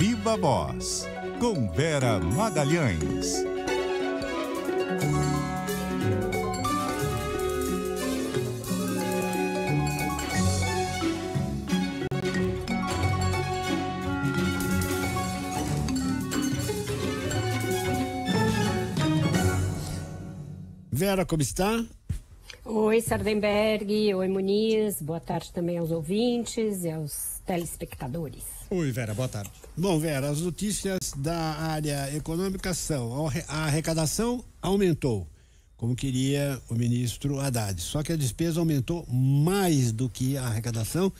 Viva Voz, com Vera Magalhães. Vera, como está? Oi, Sardenberg, oi, Muniz, boa tarde também aos ouvintes e aos telespectadores. Oi, Vera, boa tarde. Bom, Vera, as notícias da área econômica são: a arrecadação aumentou, como queria o ministro Haddad, só que a despesa aumentou mais do que a arrecadação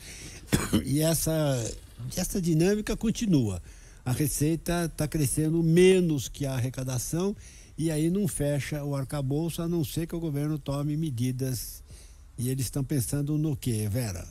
e essa dinâmica continua. A receita está crescendo menos que a arrecadação e aí não fecha o arcabouço, a não ser que o governo tome medidas. E eles estão pensando no quê, Vera?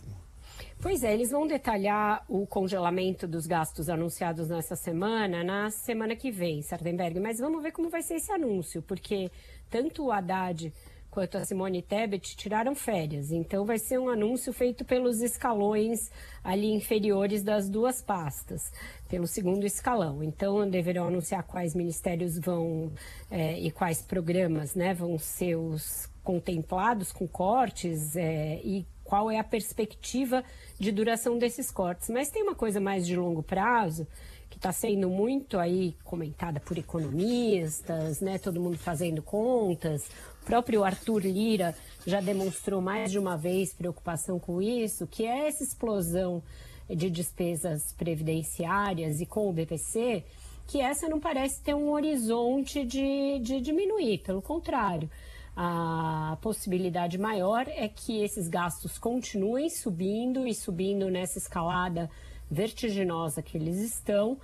Pois é, eles vão detalhar o congelamento dos gastos anunciados nessa semana, na semana que vem, Sardenberg. Mas vamos ver como vai ser esse anúncio, porque tanto o Haddad quanto a Simone Tebet tiraram férias. Então vai ser um anúncio feito pelos escalões ali inferiores das duas pastas, pelo segundo escalão. Então deverão anunciar quais ministérios vão e quais programas, né, vão ser os contemplados com cortes e qual é a perspectiva de duração desses cortes. Mas tem uma coisa mais de longo prazo que está sendo muito aí comentada por economistas, né? Todo mundo fazendo contas. O próprio Arthur Lira já demonstrou mais de uma vez preocupação com isso, que é essa explosão de despesas previdenciárias e com o BPC, que essa não parece ter um horizonte de diminuir, pelo contrário. A possibilidade maior é que esses gastos continuem subindo e subindo nessa escalada vertiginosa que eles estão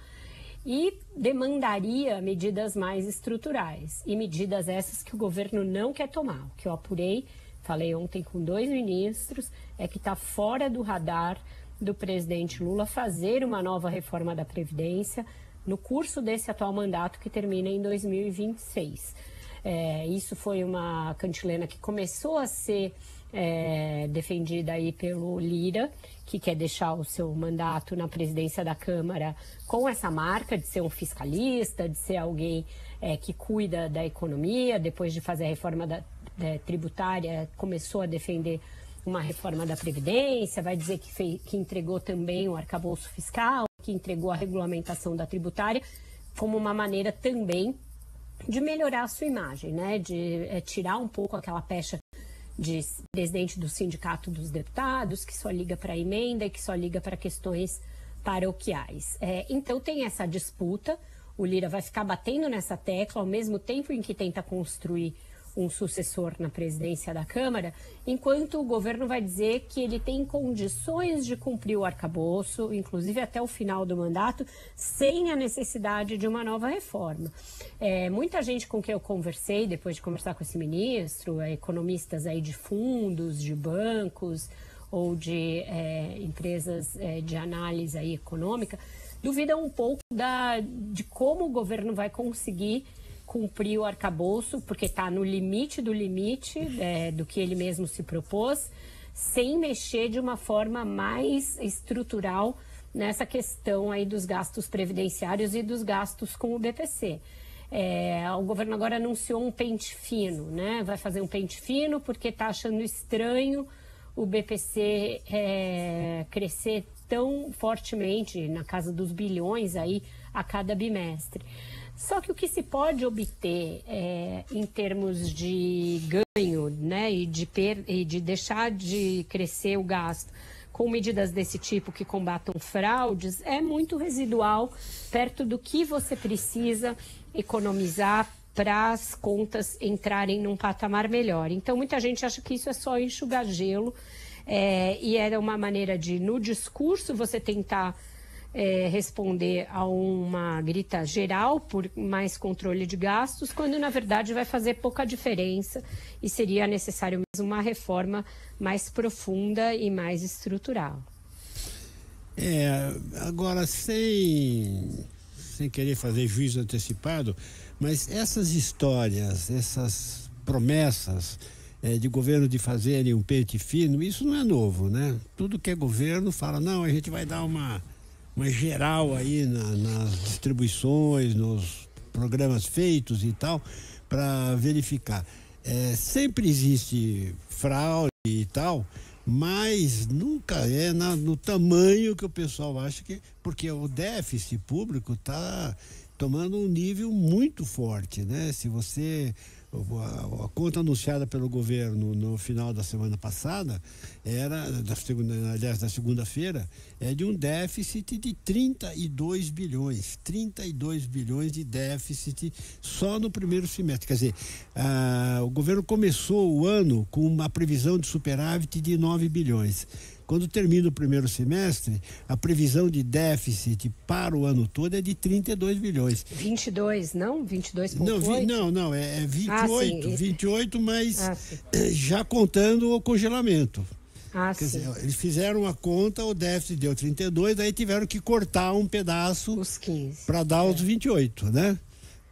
e demandaria medidas mais estruturais e medidas essas que o governo não quer tomar. O que eu apurei, falei ontem com 2 ministros, é que está fora do radar do presidente Lula fazer uma nova reforma da Previdência no curso desse atual mandato que termina em 2026. Isso foi uma cantilena que começou a ser defendida aí pelo Lira, que quer deixar o seu mandato na presidência da Câmara com essa marca de ser um fiscalista, de ser alguém que cuida da economia. Depois de fazer a reforma tributária, começou a defender uma reforma da Previdência, vai dizer que entregou também o arcabouço fiscal, que entregou a regulamentação da tributária, como uma maneira também de melhorar a sua imagem, né? De tirar um pouco aquela pecha de presidente do Sindicato dos Deputados, que só liga para emenda e que só liga para questões paroquiais. Então tem essa disputa, o Lira vai ficar batendo nessa tecla ao mesmo tempo em que tenta construir um sucessor na presidência da Câmara, enquanto o governo vai dizer que ele tem condições de cumprir o arcabouço, inclusive até o final do mandato, sem a necessidade de uma nova reforma. Muita gente com quem eu conversei, depois de conversar com esse ministro, economistas aí de fundos, de bancos ou de empresas de análise aí econômica, duvidam um pouco de como o governo vai conseguir cumprir o arcabouço, porque está no limite do limite do que ele mesmo se propôs, sem mexer de uma forma mais estrutural nessa questão aí dos gastos previdenciários e dos gastos com o BPC. O governo agora anunciou um pente fino, né? Vai fazer um pente fino porque está achando estranho o BPC crescer tão fortemente, na casa dos bilhões aí a cada bimestre. Só que o que se pode obter em termos de ganho, né, e de deixar de crescer o gasto com medidas desse tipo que combatam fraudes é muito residual perto do que você precisa economizar para as contas entrarem num patamar melhor. Então muita gente acha que isso é só enxugar gelo e era uma maneira de, no discurso, você tentar responder a uma grita geral por mais controle de gastos, quando na verdade vai fazer pouca diferença e seria necessário mesmo uma reforma mais profunda e mais estrutural. Agora, sem querer fazer juízo antecipado, mas essas histórias, essas promessas de governo de fazerem um pente fino, isso não é novo, né? Tudo que é governo fala, não, a gente vai dar uma uma geral aí nas distribuições, nos programas feitos e tal, para verificar. Sempre existe fraude e tal, mas nunca é no tamanho que o pessoal acha que... Porque o déficit público está tomando um nível muito forte, né? Se você... A conta anunciada pelo governo no final da semana passada da segunda-feira, é de um déficit de 32 bilhões. 32 bilhões de déficit só no primeiro semestre. Quer dizer, o governo começou o ano com uma previsão de superávit de 9 bilhões. Quando termina o primeiro semestre, a previsão de déficit para o ano todo é de 32 bilhões. 22, não? 22,8? Não, é 28, sim. 28, mas já contando o congelamento. Quer sim. dizer, eles fizeram a conta, o déficit deu 32, aí tiveram que cortar um pedaço para dar os 28, né?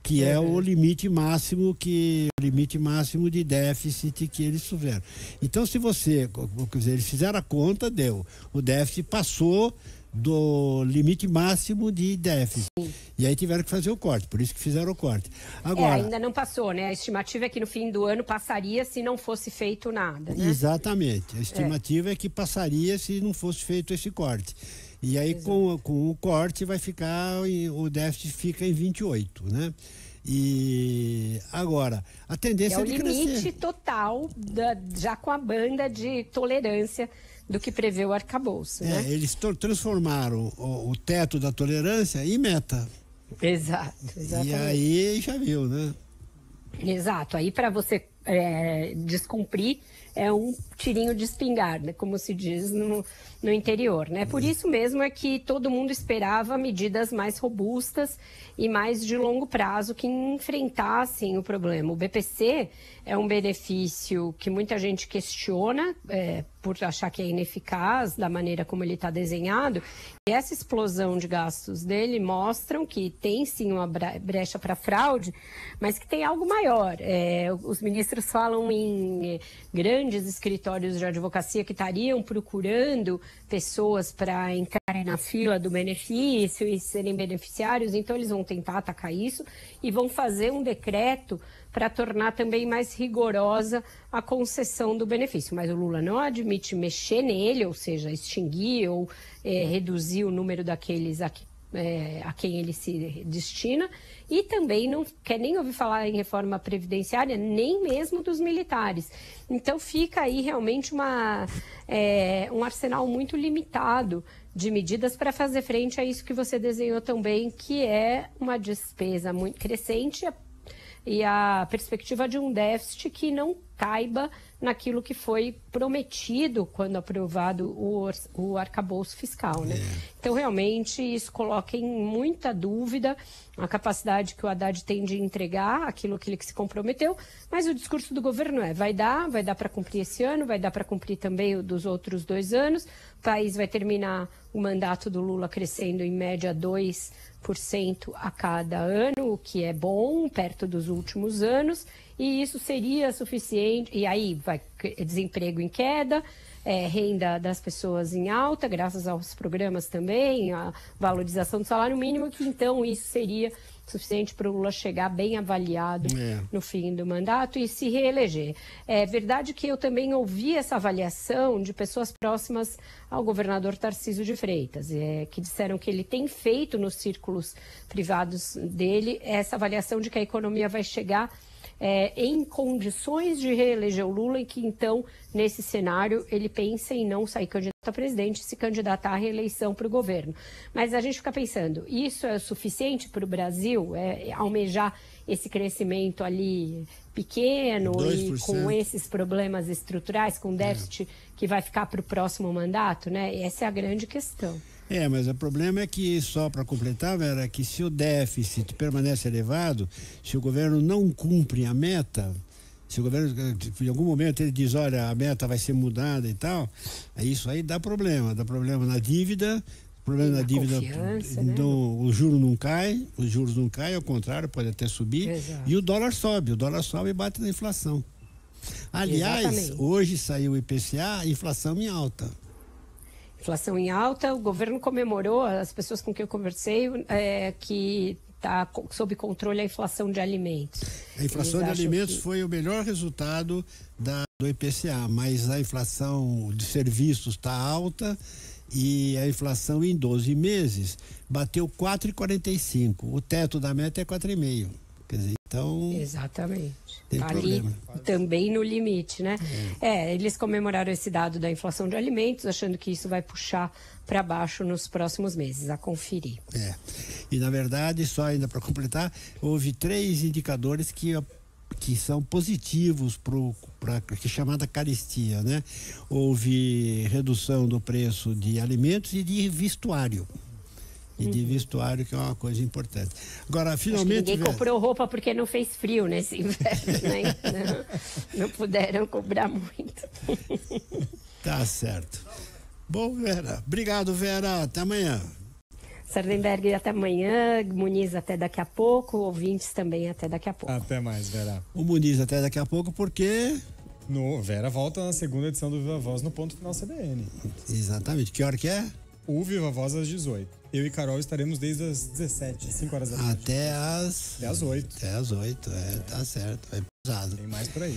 Que é o limite máximo de déficit que eles tiveram. Então, se você, quer dizer, eles fizeram a conta, deu. O déficit passou do limite máximo de déficit. Sim. E aí tiveram que fazer o corte, por isso que fizeram o corte. Agora, ainda não passou, né? A estimativa é que no fim do ano passaria se não fosse feito nada, né? Exatamente. A estimativa é que passaria se não fosse feito esse corte. E aí, com o corte, o déficit fica em 28, né? E agora, a tendência é de crescer. É o limite total, já com a banda de tolerância do que prevê o arcabouço, né? Eles transformaram o teto da tolerância em meta. Exato, exatamente. E aí já viu, né? Exato, aí para você descumprir é um tirinho de espingarda, como se diz no interior, né? Por isso mesmo é que todo mundo esperava medidas mais robustas e mais de longo prazo que enfrentassem o problema. O BPC é um benefício que muita gente questiona por achar que é ineficaz da maneira como ele está desenhado. E essa explosão de gastos dele mostram que tem sim uma brecha para fraude, mas que tem algo maior. Os ministros falam em grandes escritórios de advocacia que estariam procurando pessoas para entrarem na fila do benefício e serem beneficiários, então eles vão tentar atacar isso e vão fazer um decreto para tornar também mais rigorosa a concessão do benefício. Mas o Lula não admite mexer nele, ou seja, extinguir ou reduzir o número daqueles a quem ele se destina, e também não quer nem ouvir falar em reforma previdenciária, nem mesmo dos militares. Então fica aí realmente um arsenal muito limitado de medidas para fazer frente a isso que você desenhou tão bem, que é uma despesa muito crescente e a perspectiva de um déficit que não caiba naquilo que foi prometido quando aprovado o arcabouço fiscal, né? Então, realmente, isso coloca em muita dúvida a capacidade que o Haddad tem de entregar aquilo que ele se comprometeu, mas o discurso do governo vai dar para cumprir esse ano, vai dar para cumprir também o dos outros 2 anos, o país vai terminar o mandato do Lula crescendo em média 2% a cada ano, o que é bom, perto dos últimos anos, e isso seria suficiente, e aí vai desemprego em queda, renda das pessoas em alta, graças aos programas também, a valorização do salário mínimo, que então isso seria suficiente para o Lula chegar bem avaliado no fim do mandato e se reeleger. É verdade que eu também ouvi essa avaliação de pessoas próximas ao governador Tarcísio de Freitas, que disseram que ele tem feito nos círculos privados dele essa avaliação de que a economia vai chegar em condições de reeleger o Lula e que, então, nesse cenário, ele pensa em não sair candidato a presidente e se candidatar à reeleição para o governo. Mas a gente fica pensando, isso é suficiente para o Brasil almejar esse crescimento ali pequeno 2%. E com esses problemas estruturais, com déficit que vai ficar para o próximo mandato, né? Essa é a grande questão. Mas o problema é que, só para completar, Vera, que se o déficit permanece elevado, se o governo não cumpre a meta, se o governo, em algum momento, ele diz, olha, a meta vai ser mudada e tal, isso aí dá problema na dívida, né? Os juros não caem, ao contrário, pode até subir. Exato. E o dólar sobe e bate na inflação. Aliás, hoje saiu o IPCA, inflação em alta. Inflação em alta, o governo comemorou, as pessoas com quem eu conversei, que está sob controle a inflação de alimentos. A inflação de alimentos foi o melhor resultado do IPCA, mas a inflação de serviços está alta e a inflação em 12 meses bateu 4,45. O teto da meta é 4,5. Quer dizer, então... Exatamente. Tem problema. Ali também no limite, né? Eles comemoraram esse dado da inflação de alimentos, achando que isso vai puxar para baixo nos próximos meses, a conferir. E, na verdade, só ainda para completar, houve 3 indicadores que são positivos para a chamada carestia, né? Houve redução do preço de alimentos e de vestuário. Que é uma coisa importante. Agora, finalmente... Ninguém comprou roupa porque não fez frio nesse inverno, né? Não puderam cobrar muito. Tá certo. Bom, Vera. Obrigado, Vera. Até amanhã. Sardenberg, até amanhã. Muniz, até daqui a pouco. Ouvintes também, até daqui a pouco. Até mais, Vera. O Muniz, até daqui a pouco, porque... Vera volta na segunda edição do Viva Voz no Ponto Final CBN. Exatamente. Que hora que é? O Viva Voz às 18. Eu e Carol estaremos desde as 17, 5 horas da tarde. Até às 8. Até às 8, tá certo. Vai pesado. Tem mais por aí.